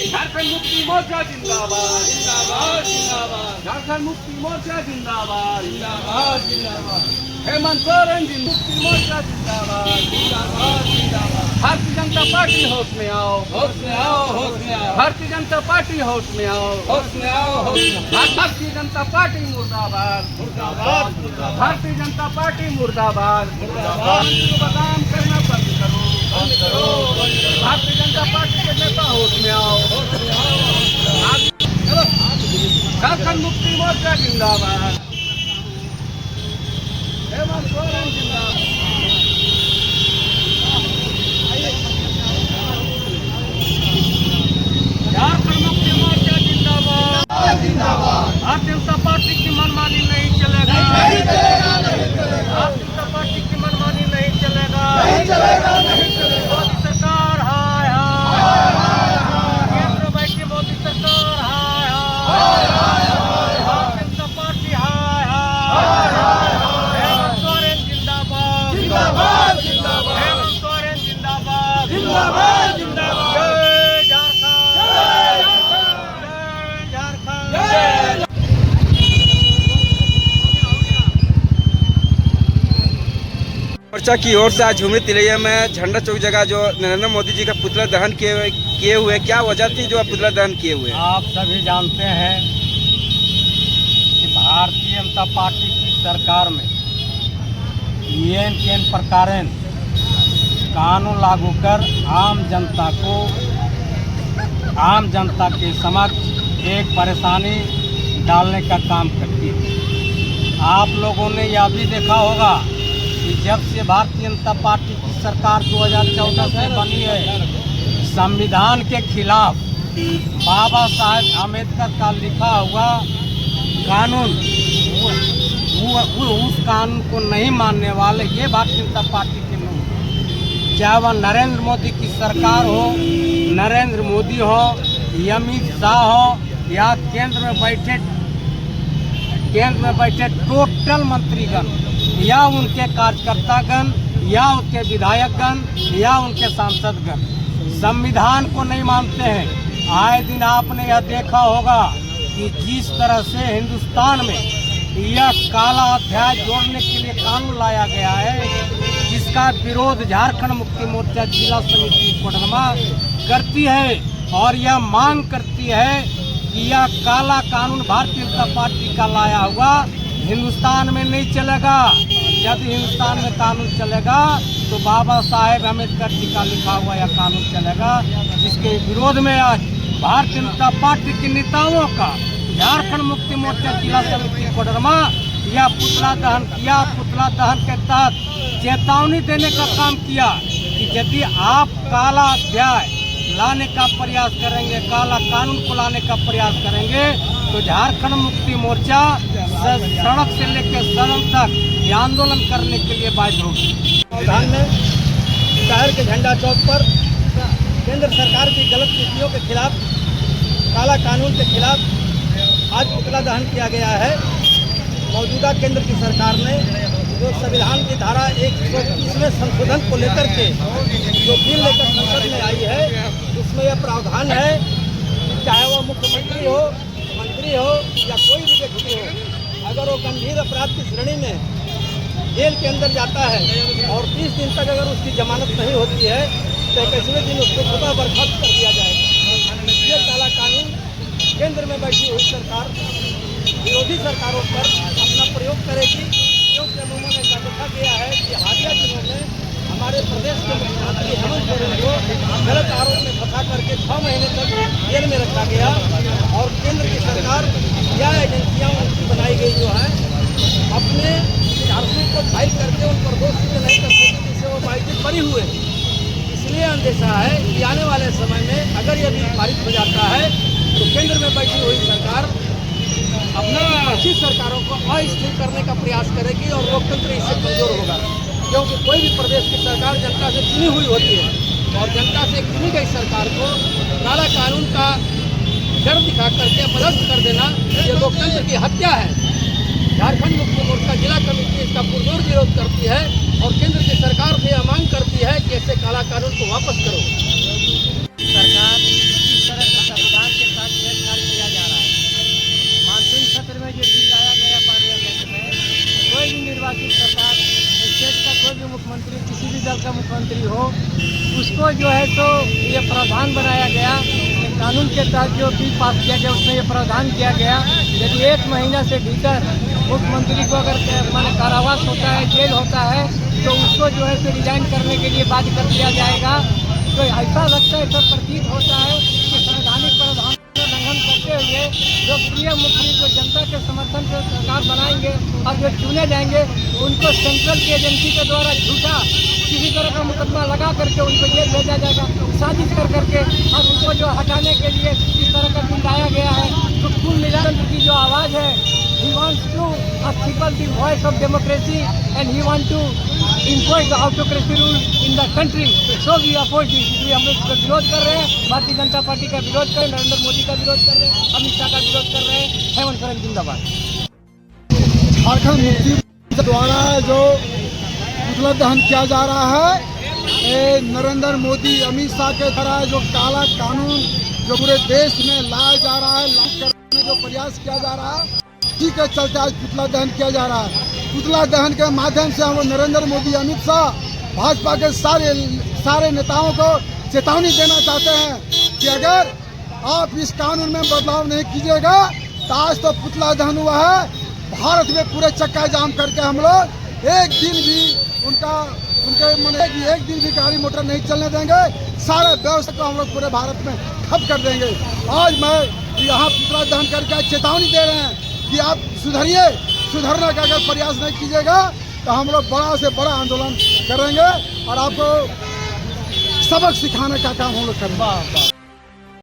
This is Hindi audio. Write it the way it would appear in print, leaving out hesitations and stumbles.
झारखंड मुक्ति मोर्चा जिंदाबाद जिंदाबाद जिंदाबाद। झारखंड मुक्ति मोर्चा जिंदाबाद जिंदाबाद जिंदाबाद। हेमंत सोरेन जी मुक्ति मोर्चा जिंदाबाद जिंदाबाद जिंदाबाद। भारतीय जनता पार्टी होश में आओ, होश में आओ, होश में आओ। भारतीय जनता पार्टी होश में आओ, होश में आओ, होश में आओ। भारतीय जनता पार्टी मुर्दाबाद मुर्दाबाद मुर्दाबाद। भारतीय जनता पार्टी मुर्दाबाद मुर्दाबाद। बदनाम करना बंद करो, बंद करो। भारतीय जनता पार्टी के नेता होश में आओ, होश में आओ। झारखंड मुक्ति मोर्चा जिंदाबाद। हेमंत सोरेन जिंदाबाद। झारखंड मुक्ति मोर्चा जिंदाबाद जिंदाबाद। भारतीय जनता पार्टी की मनमानी नहीं चलेगा, नहीं चलेगा, नहीं चलेगा। भारतीय जनता पार्टी की मनमानी नहीं चलेगा, नहीं चलेगा, नहीं चलेगा। मोदी सरकार हाय हाय, केंद्र बैठी मोदी सरकार हाय हाय, भारतीय जनता पार्टी हाय हाय। हेमंत सोरेन जिंदाबाद जिंदाबाद जिंदाबाद। हेमंत सोरेन जिंदाबाद जिंदाबाद जिंदाबाद। जय झारखंड, जय झारखंड, जय झारखंड। मोर्चा की ओर से आज झुमरी तिलैया में झंडा चौक जगह जो नरेंद्र मोदी जी का पुतला दहन किए हुए, क्या वजह थी जो पुतला दहन किए हुए? आप सभी जानते हैं कि भारतीय जनता पार्टी की सरकार में केन प्रकार कानून लागू कर आम जनता के समक्ष एक परेशानी डालने का काम करती है। आप लोगों ने यह भी देखा होगा कि जब से भारतीय जनता पार्टी की सरकार 2014 से बनी है, संविधान के खिलाफ बाबा साहेब अम्बेडकर का लिखा हुआ कानून, उस कानून को नहीं मानने वाले ये भारतीय जनता पार्टी के लोग, चाहे वह नरेंद्र मोदी की सरकार हो, नरेंद्र मोदी हो, अमित शाह हो, या केंद्र में बैठे टोटल मंत्रीगण, या उनके कार्यकर्तागण, या उनके विधायकगण, या उनके सांसदगण संविधान को नहीं मानते हैं। आए दिन आपने यह देखा होगा कि जिस तरह से हिंदुस्तान में यह काला अध्याय जोड़ने के लिए कानून लाया गया है, जिसका विरोध झारखंड मुक्ति मोर्चा जिला समिति कोडरमा करती है और यह मांग करती है कि यह काला कानून भारतीय जनता पार्टी का लाया हुआ हिंदुस्तान में नहीं चलेगा। यदि हिंदुस्तान में कानून चलेगा तो बाबा साहेब अम्बेडकर जी का लिखा हुआ यह कानून चलेगा, जिसके विरोध में आज भारतीय जनता पार्टी के नेताओं का झारखंड मुक्ति मोर्चा जिला समिति कोडरमा यह पुतला दहन किया। पुतला दहन के तहत चेतावनी देने का काम किया कि यदि आप काला अध्याय लाने का प्रयास करेंगे, काला कानून को लाने का प्रयास करेंगे, तो झारखंड मुक्ति मोर्चा सड़क से लेकर सदन तक ये आंदोलन करने के लिए बाध्य होगी। सावधान में शहर के झंडा चौक पर केंद्र सरकार की गलत नीतियों के खिलाफ, काला कानून के खिलाफ आज पुतला दहन किया गया है। मौजूदा केंद्र की सरकार ने जो संविधान की धारा 121वें संशोधन को लेकर के जो बिल लेकर संसद में आई है, उसमें यह प्रावधान है कि चाहे वो मुख्यमंत्री हो, मंत्री हो या कोई भी व्यक्ति हो, अगर वो गंभीर अपराध की श्रेणी में जेल के अंदर जाता है और 30 दिन तक अगर उसकी जमानत नहीं होती है तो 21वें दिन उसको खुदा बर्खास्त कर दिया जाएगा। ये काला कानून केंद्र में बैठी हुई सरकार विरोधी सरकारों पर अपना प्रयोग करेगी, क्योंकि अमूमन ऐसा देखा गया है कि हालिया दिनों में हमारे प्रदेश के मुख्यमंत्री हेमंत सोरेन को गलत आरोप में फंसा करके 6 महीने तक जेल में रखा गया और केंद्र की सरकार या एजेंसियां उनकी बनाई गई जो है अपने चार्जशीट को फाइल करके उन पर दोष सिद्ध नहीं कर सके, जिससे वो बाइजित बरी हुए। इसलिए अंदेशा है कि आने वाले समय में अगर यह बिल पारित हो जाता है तो केंद्र में बैठी हुई सरकार अपने पक्षी सरकारों को अस्थिर करने का प्रयास करेगी और लोकतंत्र इससे कमजोर होगा, क्योंकि कोई भी प्रदेश की सरकार जनता से चुनी हुई होती है और जनता से चुनी गई सरकार को काला कानून का डर दिखा करके पदस्थ कर देना ये लोकतंत्र की हत्या है। झारखंड मुक्ति मोर्चा जिला कमेटी इसका पुरजोर विरोध करती है और केंद्र की सरकार से यह मांग करती है कि ऐसे काला कानून को वापस करो। सरकार इस तरह जो है तो ये प्रावधान बनाया गया, कानून के तहत जो बिल पास किया गया उसमें ये प्रावधान किया गया, यदि 1 महीना से भीतर मुख्यमंत्री को अगर माने कारावास होता है, जेल होता है, तो उसको जो है तो रिजाइन करने के लिए बाध्य कर दिया जाएगा। तो ऐसा लगता है, ऐसा प्रतीत होता है कि संवैधानिक प्रावधान का उल्लंघन करते हुए जो प्रिय मुख्यमंत्री जो जनता के समर्थन से सरकार बनाएंगे और जो चुने जाएंगे उनको सेंट्रल की एजेंसी के द्वारा झूठा किसी तरह का मुकदमा लगा करके उनको जेल भेजा जाएगा, साजिश कर करके, और उनको जो हटाने के लिए इस तरह का बिल लाया गया है। तो कुल मिलाकर की जो आवाज़ है, he wants to stifle the voice of democracy and he wants to impose the autocracy rule in the country. So we oppose this. इसलिए हम इसका विरोध कर रहे हैं, भारतीय जनता पार्टी का विरोध कर रहे हैं, नरेंद्र मोदी का विरोध कर रहे हैं, अमित शाह का विरोध कर रहे हैं। हेमंत सोरेन जिंदाबाद। झारखंड मुक्ति द्वारा जो पुतला दहन किया जा रहा है, ये नरेंद्र मोदी अमित शाह के द्वारा जो काला कानून जो पूरे देश में लाया जा रहा है, लागू करने में जो प्रयास किया जा रहा है, इसी के चलते आज पुतला दहन किया जा रहा है। पुतला दहन के माध्यम से हम नरेंद्र मोदी अमित शाह भाजपा के सारे नेताओं को चेतावनी देना चाहते हैं कि अगर आप इस कानून में बदलाव नहीं कीजिएगा तो आज तो पुतला दहन हुआ है, भारत में पूरे चक्का जाम करके हम लोग एक दिन भी उनके मन की एक दिन भी गाड़ी मोटर नहीं चलने देंगे, सारे व्यवस्था को हम लोग पूरे भारत में ठप कर देंगे। आज मैं यहाँ पुतला दहन करके चेतावनी दे रहे हैं कि आप सुधरिए, सुधरने का अगर प्रयास नहीं कीजिएगा तो हम लोग बड़ा से बड़ा आंदोलन करेंगे और आपको सबक सिखाने का काम हम लोग करेंगे।